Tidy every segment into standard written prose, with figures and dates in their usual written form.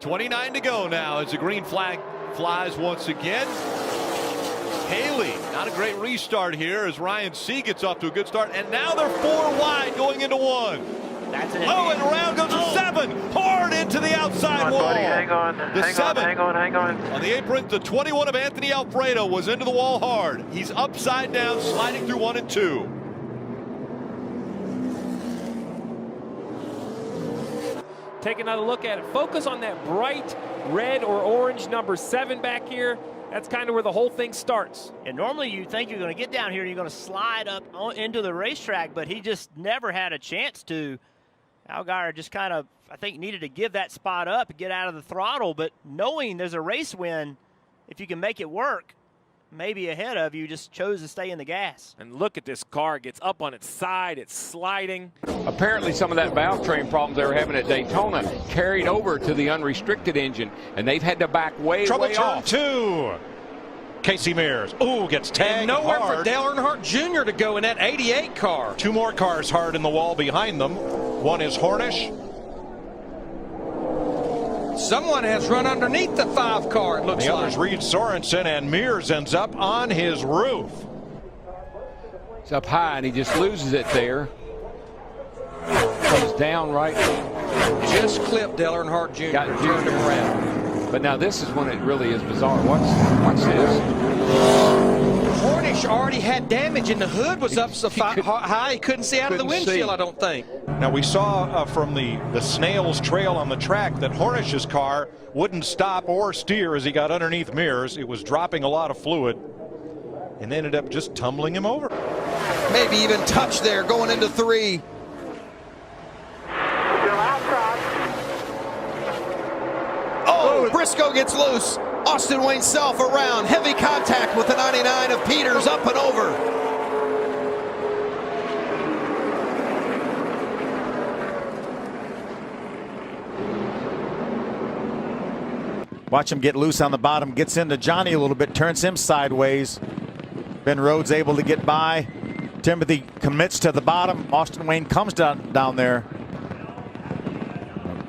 29 to go now as the green flag flies once again. Haley, not a great restart here as Ryan C gets off to a good start, and now they're 4 wide going into 1. That's it. Oh, and around goes the 7, hard into the outside wall. Buddy, hang on, the hang 7 on, hang on. On the apron, the 21 of Anthony Alfredo was into the wall hard. He's upside down, sliding through 1 and 2. Take another look at it. Focus on that bright red or orange number 7 back here. That's kind of where the whole thing starts. And normally you think you're going to get down here and you're going to slide up into the racetrack, but he just never had a chance to. Allgaier just kind of, I think, needed to give that spot up and get out of the throttle, but knowing there's a race win, if you can make it work, maybe ahead of you, just chose to stay in the gas. And look at this car. It gets up on its side. It's sliding. Apparently some of that valve train problems they were having at Daytona carried over to the unrestricted engine, and they've had to back way Trouble turn off. 2. Casey Mears. Ooh, gets tagged and nowhere hard. for Dale Earnhardt Jr. to go in that 88 car. 2 more cars hard in the wall behind them. One is Hornish. Someone has run underneath the 5 car, it looks The like. others, Reed Sorensen, and Mears ends up on his roof. It's up high, and he just loses it there. Comes down right. Just clipped Dale Earnhardt Jr. Got turned him around. But now this is when it really is bizarre. Watch this. Hornish already had damage, and the hood was up so high he couldn't see out of the windshield, I don't think. Now we saw from the snail's trail on the track that Hornish's car wouldn't stop or steer as he got underneath Mears. It was dropping a lot of fluid and ended up just tumbling him over. Maybe even touch there going into 3. Oh, Briscoe gets loose. Austin Wayne Self around. Heavy contact with the 99 of Peters up and over. Watch him get loose on the bottom. Gets into Johnny a little bit. Turns him sideways. Ben Rhodes able to get by. Timothy commits to the bottom. Austin Wayne comes down there.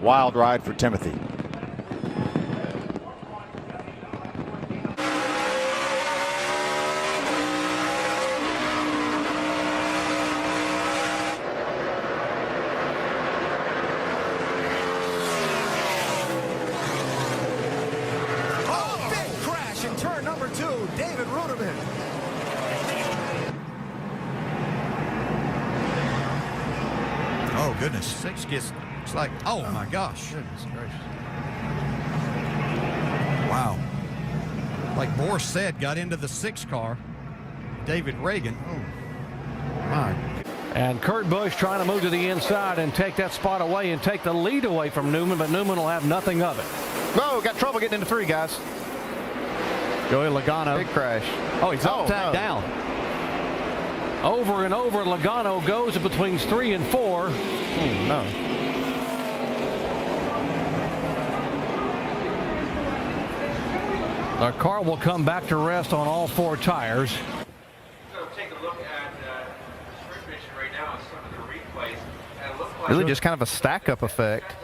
Wild ride for Timothy. Turn number 2, David Ruderman. Oh, goodness. 6 gets, it's like, oh, my gosh. Goodness gracious. Wow. Like Boris said, got into the 6 car. David Reagan. Oh, my. And Kurt Busch trying to move to the inside and take that spot away and take the lead away from Newman, but Newman will have nothing of it. Whoa, got trouble getting into 3, guys. Joey Logano. Big crash. Oh, he's all tagged down. Over and over, Logano goes between 3 and 4. No. The car will come back to rest on all 4 tires. So take a look at the sprint mission right now and some of the replays. And it looks like Really just kind of a stack-up effect.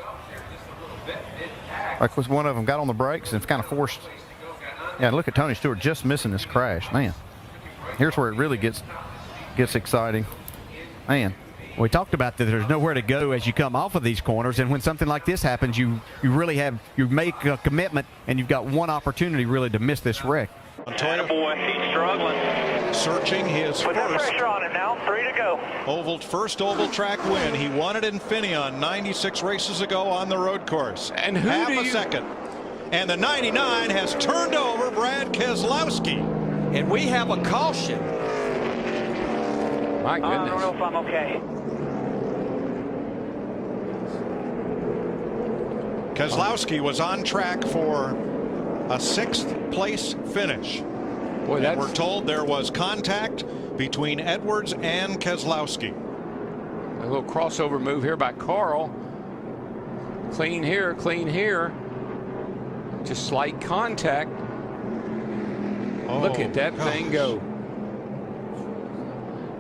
Like was one of them got on the brakes and it's kind of forced. Yeah, look at Tony Stewart just missing this crash. Man, here's where it really gets exciting. Man. We talked about that there's nowhere to go as you come off of these corners, and when something like this happens, you make a commitment, and you've got one opportunity really to miss this wreck. Montoya Boy, he's struggling. searching his Put that first pressure on it now. 3 to go. first oval track win. He won it in Infineon 96 races ago on the road course. And who half do a you... second. And the 99 has turned over Brad Keselowski. And we have a caution. My goodness. I don't know if I'm okay. Keselowski was on track for a 6th place finish. Boy, that's... We're told there was contact between Edwards and Keselowski. A little crossover move here by Carl. Clean here, clean here. Just slight contact. Oh, look at that thing go.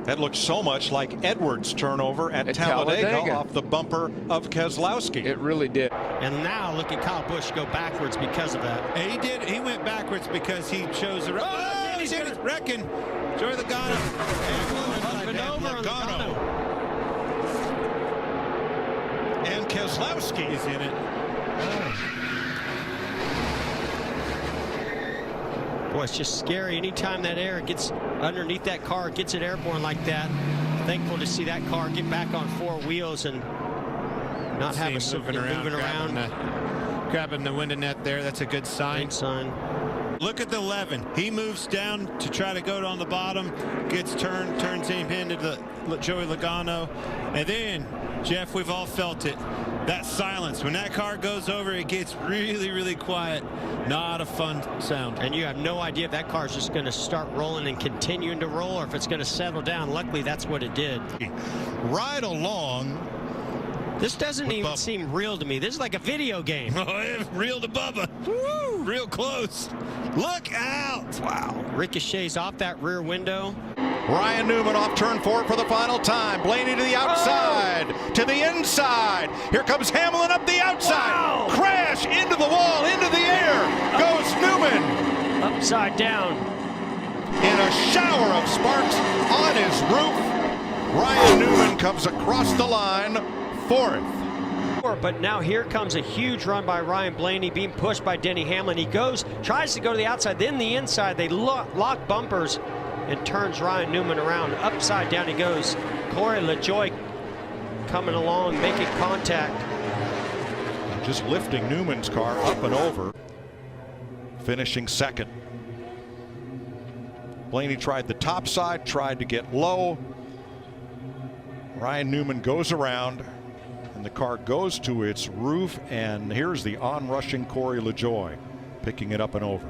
That looks so much like Edwards' turnover at Talladega off the bumper of Keselowski. It really did. And now look at Kyle Busch go backwards because of that. And he did. He went backwards because he chose the. Oh, he's wrecking. Joey Logano. And Keselowski is in it. Boy, it's just scary. Anytime that air gets underneath that car, gets it airborne like that. Thankful to see that car get back on 4 wheels and not have a moving around. Grabbing the window net there. That's a good sign. Good sign. Look at the 11. He moves down to try to go on the bottom, gets turns him into the Joey Logano, and then Jeff, we've all felt it. That silence when that car goes over, it gets really, really quiet. Not a fun sound. And you have no idea if that car is just going to start rolling and continuing to roll, or if it's going to settle down. Luckily, that's what it did. Right along. This doesn't even seem real to me. This is like a video game. Oh, it's real to Bubba. Woo! Real close. Look out. Wow. Ricochets off that rear window. Ryan Newman off turn 4 for the final time. Blaney to the outside, to the inside. Here comes Hamlin up the outside. Wow. Crash into the wall, into the air. Goes Newman. Upside down. In a shower of sparks on his roof. Ryan Newman comes across the line, 4th. But now here comes a huge run by Ryan Blaney, being pushed by Denny Hamlin. He tries to go to the outside, then the inside. They lock bumpers and turns Ryan Newman around. Upside down he goes. Corey LaJoie coming along, making contact. Just lifting Newman's car up and over. Finishing 2nd. Blaney tried the top side, tried to get low. Ryan Newman goes around, and the car goes to its roof, and here's the on-rushing Corey LaJoie picking it up and over.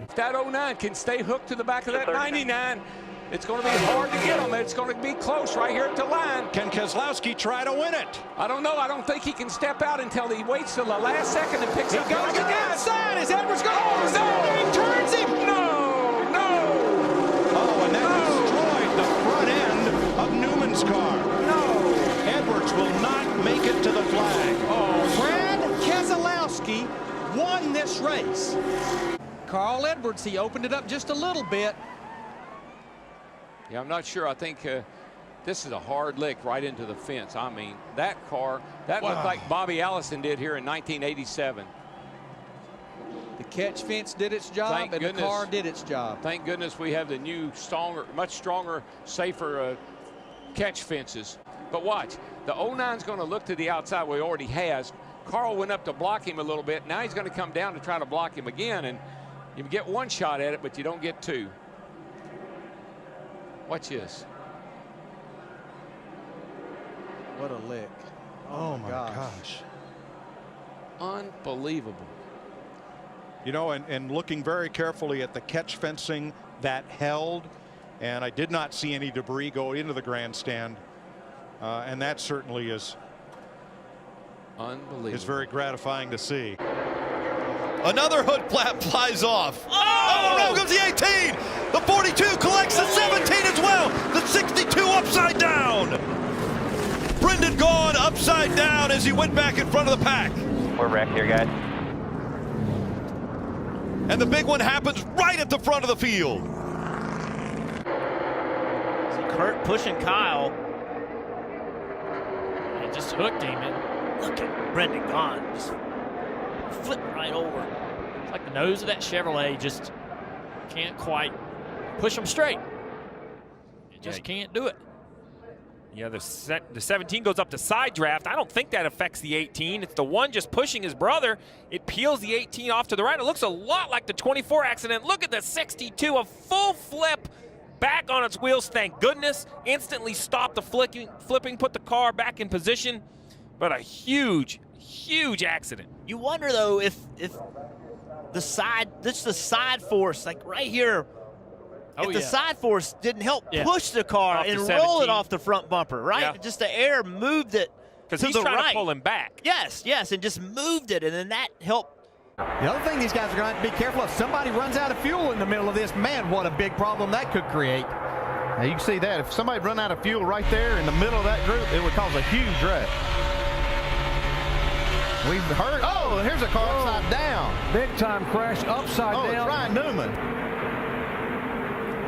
If that 09 can stay hooked to the back of that 99, it's going to be hard to get him. It's going to be close right here at the line. Can Keselowski try to win it? I don't know. I don't think he can step out until he waits till the last second and picks up. He goes to the outside. Is Edwards going? Oh, no! He turns him. No! No! Oh, and that destroyed the front end of Newman's car. No! Edwards will not make it to the flag. Oh, Brad Keselowski won this race. Carl Edwards, he opened it up just a little bit. yeah, I'm not sure. I think this is a hard lick right into the fence. I mean, that car, that looked like Bobby Allison did here in 1987. The catch fence did its job, and the car did its job. Thank goodness we have the new, much stronger, safer catch fences. But watch, the 09's going to look to the outside where he already has. Carl went up to block him a little bit. Now he's going to come down to try to block him again, and you get one shot at it, but you don't get two. Watch this. What a lick. Oh my gosh. Unbelievable. You know, and looking very carefully at the catch fencing that held, and I did not see any debris go into the grandstand, and that certainly is unbelievable. It's very gratifying to see. Another hood flap flies off. Oh, around comes the 18. The 42 collects the 17 as well. The 62 upside down. Brendan Gaughan upside down as he went back in front of the pack. We're wrecked here, guys. And the big one happens right at the front of the field. So Kurt pushing Kyle. He just hooked him. And look at Brendan Gaughan. Just flipped right over. It's like the nose of that Chevrolet just can't quite push them straight. It just can't do it. Yeah, the 17 goes up to side draft. I don't think that affects the 18. It's the one just pushing his brother. It peels the 18 off to the right. It looks a lot like the 24 accident. Look at the 62, a full flip back on its wheels. Thank goodness. Instantly stopped the flipping, put the car back in position. But a huge, huge accident. You wonder though if the side force, like right here, if the side force didn't help push the car off and the roll it off the front bumper, right? Yeah. Just the air moved it to he's the trying right. to pull him back. Yes, and just moved it, and then that helped The other thing these guys are going to have to be careful of, somebody runs out of fuel in the middle of this, man, what a big problem that could create. Now you can see that. If somebody run out of fuel right there in the middle of that group, it would cause a huge wreck. We've heard, oh, here's a car upside down. Big time crash upside Oh, it's down. Ryan Newman.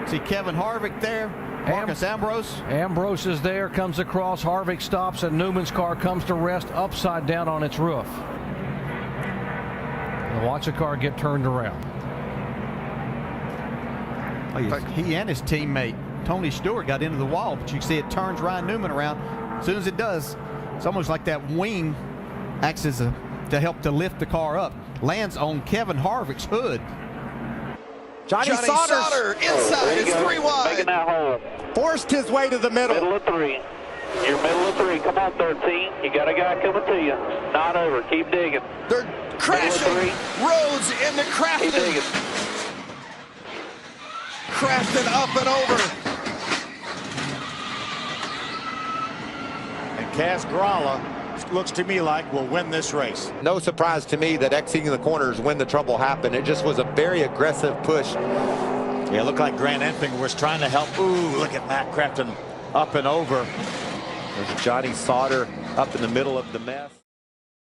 See Kevin Harvick there, Marcus Ambrose. Ambrose is there, comes across, Harvick stops, and Newman's car comes to rest upside down on its roof. And watch the car get turned around. He and his teammate Tony Stewart got into the wall, but you can see it turns Ryan Newman around. As soon as it does, it's almost like that wing acts as to help to lift the car up. Lands on Kevin Harvick's hood. Johnny Sauter inside. It's 3 wide. Making that hole. Forced his way to the middle. Middle of 3. You're middle of 3. Come on, 13. You got a guy coming to you. Not over. Keep digging. They're crashing. Rhodes into Crafton. Keep digging. Crafton up and over. And Cass Gralla looks to me like will win this race. No surprise to me that exiting the corners when the trouble happened. It just was a very aggressive push. Yeah, it looked like Grant Enfinger was trying to help. Ooh, look at Matt Crafton up and over. There's Johnny Sauter up in the middle of the mess.